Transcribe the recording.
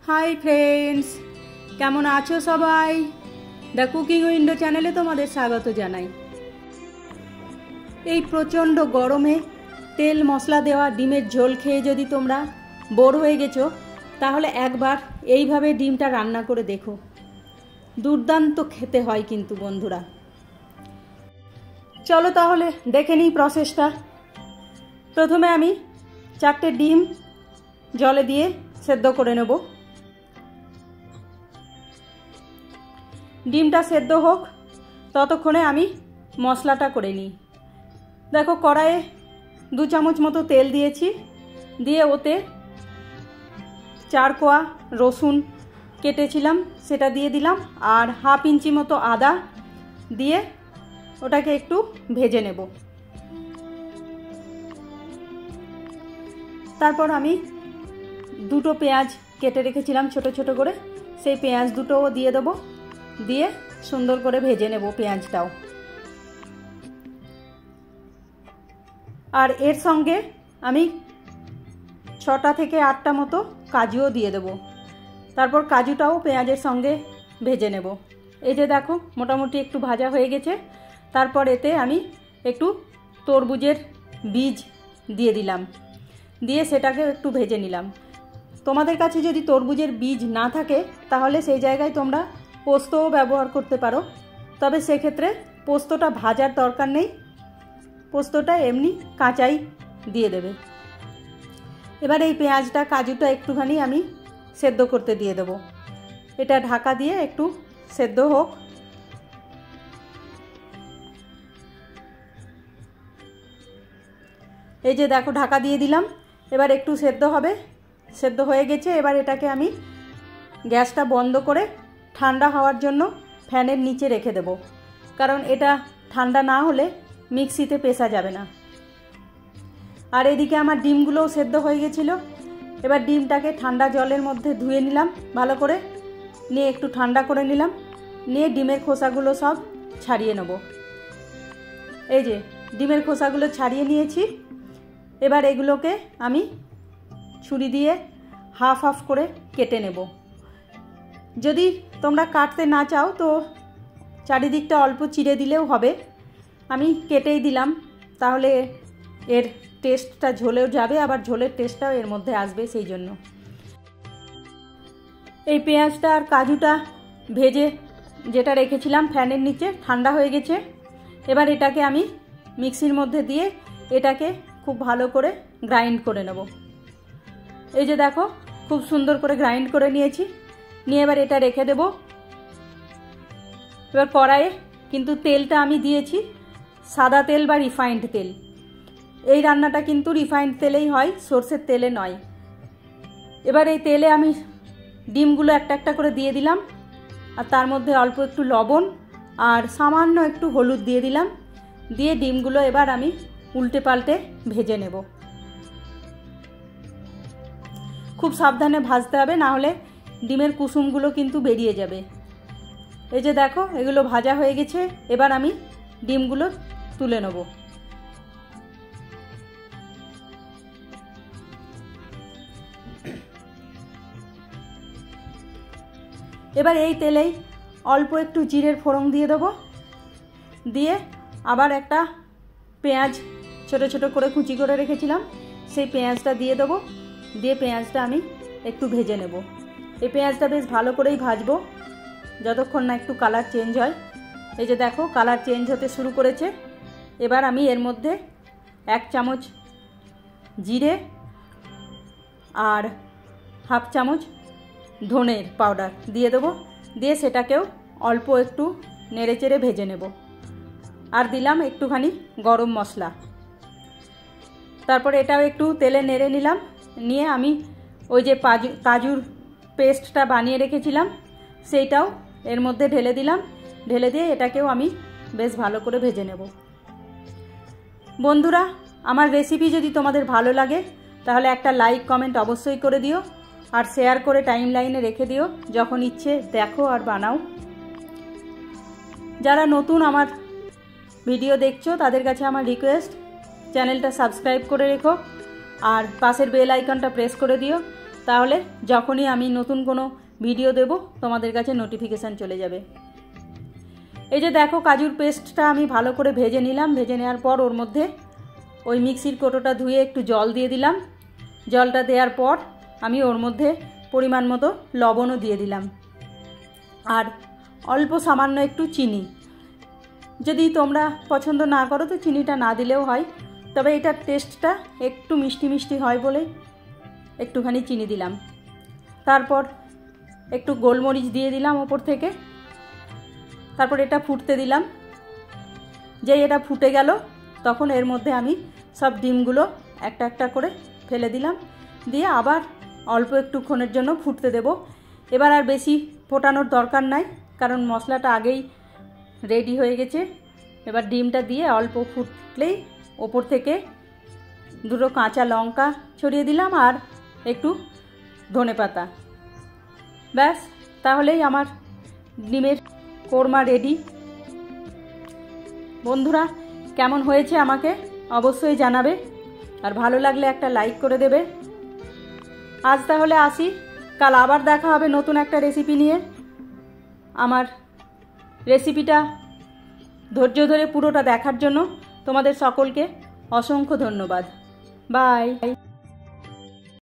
Hi friends केमन आछो सबाई the cooking window चैनेले तोमादेर स्वागत जानाई। এই প্রচণ্ড গরমে তেল মশলা দেওয়া ডিমের ঝোল খেয়ে যদি তোমরা বোর হয়ে গেছো তাহলে একবার এইভাবে ডিমটা রান্না করে দেখো, দুর্দান্ত খেতে হয় কিন্তু বন্ধুরা। চলো তাহলে দেখে নিই প্রসেসটা। প্রথমে আমি 4টে ডিম জলে দিয়ে সেদ্ধ করে নেব। ডিমটা সেদ্ধ হোক ততক্ষণে আমি মশলাটা করে নিই। দেখো কড়াইয়ে 2 চামচ মতো তেল দিয়েছি, দিয়ে ওতে 4 কোয়া রসুন কেটেছিলাম সেটা দিয়ে দিলাম, আর হাফ ইঞ্চি মতো আদা দিয়ে ওটাকে একটু ভেজে নেব। তারপর আমি 2টো পেঁয়াজ কেটে রেখেছিলাম ছোট ছোট করে, সেই পেঁয়াজ দুটোও দিয়ে দেবো, দিয়ে সুন্দর করে ভেজে নেব পেঁয়াজটাও। আর এর সঙ্গে আমি 6টা থেকে 8টা মতো কাজুও দিয়ে দেব। তারপর কাজুটাও পেঁয়াজের সঙ্গে ভেজে নেব। এই যে দেখো মোটামুটি একটু ভাজা হয়ে গেছে। তারপর এতে আমি একটু তরমুজের বীজ দিয়ে দিলাম, দিয়ে সেটাকে একটু ভেজে নিলাম। তোমাদের কাছে যদি তরমুজের বীজ না থাকে তাহলে সেই জায়গায় তোমরা পোস্তও ব্যবহার করতে পারো, তবে সেক্ষেত্রে পোস্তটা ভাজার দরকার নেই, পোস্তটা এমনি কাঁচাই দিয়ে দেবে। এবার এই পেঁয়াজটা কাজুটা একটুখানি আমি সেদ্ধ করতে দিয়ে দেব। এটা ঢাকা দিয়ে একটু সেদ্ধ হোক। এই যে দেখো ঢাকা দিয়ে দিলাম, এবার একটু সেদ্ধ হবে, সেদ্ধ হয়ে গেছে। এবার এটাকে আমি গ্যাসটা বন্ধ করে ঠান্ডা হওয়ার জন্য ফ্যানের নিচে রেখে দেব, কারণ এটা ঠান্ডা না হলে মিক্সিতে পেশা যাবে না। আর এদিকে আমার ডিমগুলোও সেদ্ধ হয়ে গেছিলো। এবার ডিমটাকে ঠান্ডা জলের মধ্যে ধুয়ে নিলাম ভালো করে, নিয়ে একটু ঠান্ডা করে নিলাম, নিয়ে ডিমের খোসাগুলো সব ছাড়িয়ে নেব। এই যে ডিমের খোসাগুলো ছাড়িয়ে নিয়েছি। এবার এগুলোকে আমি ছুরি দিয়ে হাফ হাফ করে কেটে নেব। যদি তোমরা কাটতে না চাও তো চারিদিকটা অল্প চিড়ে দিলেও হবে, আমি কেটেই দিলাম, তাহলে এর টেস্টটা ঝোলেও যাবে, আবার ঝোলের টেস্টটাও এর মধ্যে আসবে, সেই জন্য। এই পেঁয়াজটা আর কাজুটা ভেজে যেটা রেখেছিলাম ফ্যানের নিচে ঠান্ডা হয়ে গেছে। এবার এটাকে আমি মিক্সির মধ্যে দিয়ে এটাকে খুব ভালো করে গ্রাইন্ড করে নেব। এই যে দেখো খুব সুন্দর করে গ্রাইন্ড করে নিয়েছি, নিয়ে এবার এটা রেখে দেব। এবার কড়াইয়ে কিন্তু তেলটা আমি দিয়েছি সাদা তেল বা রিফাইন্ড তেল। এই রান্নাটা কিন্তু রিফাইন্ড তেলেই হয়, সরষের তেলে নয়। এবার এই তেলে আমি ডিমগুলো একটা একটা করে দিয়ে দিলাম, আর তার মধ্যে অল্প একটু লবণ আর সামান্য একটু হলুদ দিয়ে দিলাম, দিয়ে ডিমগুলো এবার আমি উল্টে পাল্টে ভেজে নেব। খুব সাবধানে ভাজতে হবে, না হলে ডিমের কুসুমগুলো কিন্তু বেরিয়ে যাবে। এই যে দেখো এগুলো ভাজা হয়ে গেছে। এবার আমি ডিমগুলো তুলে নেব। এবার এই তেলেই অল্প একটু জিরের ফোড়ন দিয়ে দেবো, দিয়ে আবার একটা পেঁয়াজ ছোট ছোট করে কুচি করে রেখেছিলাম সেই পেঁয়াজটা দিয়ে দেবো, দিয়ে পেঁয়াজটা আমি একটু ভেজে নেব। এই পেঁয়াজটা বেশ ভালো করেই ভাজবো যতক্ষণ না একটু কালার চেঞ্জ হয়। এই যে দেখো কালার চেঞ্জ হতে শুরু করেছে। এবার আমি এর মধ্যে 1 চামচ জিরে আর হাফ চামচ ধনের পাউডার দিয়ে দেবো, দিয়ে সেটাকেও অল্প একটু নেড়েচেড়ে ভেজে নেব। আর দিলাম একটুখানি গরম মশলা। তারপর এটাও একটু তেলে নেড়ে নিলাম, নিয়ে আমি ওই যে কাজুর পেস্টটা বানিয়ে রেখেছিলাম সেইটাও এর মধ্যে ঢেলে দিলাম, ঢেলে দিয়ে এটাকেও আমি বেশ ভালো করে ভেজে নেব। বন্ধুরা আমার রেসিপি যদি তোমাদের ভালো লাগে তাহলে একটা লাইক কমেন্ট অবশ্যই করে দিও, আর শেয়ার করে টাইম লাইনে রেখে দিও, যখন ইচ্ছে দেখো আর বানাও। যারা নতুন আমার ভিডিও দেখছো তাদের কাছে আমার রিকোয়েস্ট চ্যানেলটা সাবস্ক্রাইব করে রেখো, আর পাশের বেল আইকনটা প্রেস করে দিও, তাহলে যখনই আমি নতুন কোনো ভিডিও দেব তোমাদের কাছে নোটিফিকেশান চলে যাবে। এই যে দেখো কাজুর পেস্টটা আমি ভালো করে ভেজে নিলাম। ভেজে নেওয়ার পর ওর মধ্যে ওই মিক্সির কোটোটা ধুয়ে একটু জল দিয়ে দিলাম। জলটা দেওয়ার পর আমি ওর মধ্যে পরিমাণ মতো লবণও দিয়ে দিলাম, আর অল্প সামান্য একটু চিনি। যদি তোমরা পছন্দ না করো তো চিনিটা না দিলেও হয়, তবে এটার টেস্টটা একটু মিষ্টি মিষ্টি হয় বলে একটুখানি চিনি দিলাম। তারপর একটু গোলমরিচ দিয়ে দিলাম ওপর থেকে। তারপর এটা ফুটতে দিলাম। যেই এটা ফুটে গেল তখন এর মধ্যে আমি সব ডিমগুলো একটা একটা করে ফেলে দিলাম, দিয়ে আবার অল্প একটুক্ষণের জন্য ফুটতে দেব। এবার আর বেশি ফোটানোর দরকার নাই, কারণ মশলাটা আগেই রেডি হয়ে গেছে। এবার ডিমটা দিয়ে অল্প ফুটলেই ওপর থেকে দুটো কাঁচা লঙ্কা ছড়িয়ে দিলাম আর একটু ধনেপাতা। ব্যাস, তাহলেই আমার ডিমের কোরমা রেডি। বন্ধুরা, কেমন হয়েছে আমাকে অবশ্যই জানাবে, আর ভালো লাগলে একটা লাইক করে দেবে। আজ তাহলে আসি, কাল আবার দেখা হবে নতুন একটা রেসিপি নিয়ে। আমার রেসিপিটা ধৈর্য ধরে পুরোটা দেখার জন্য তোমাদের সকলকে অসংখ্য ধন্যবাদ। বাই।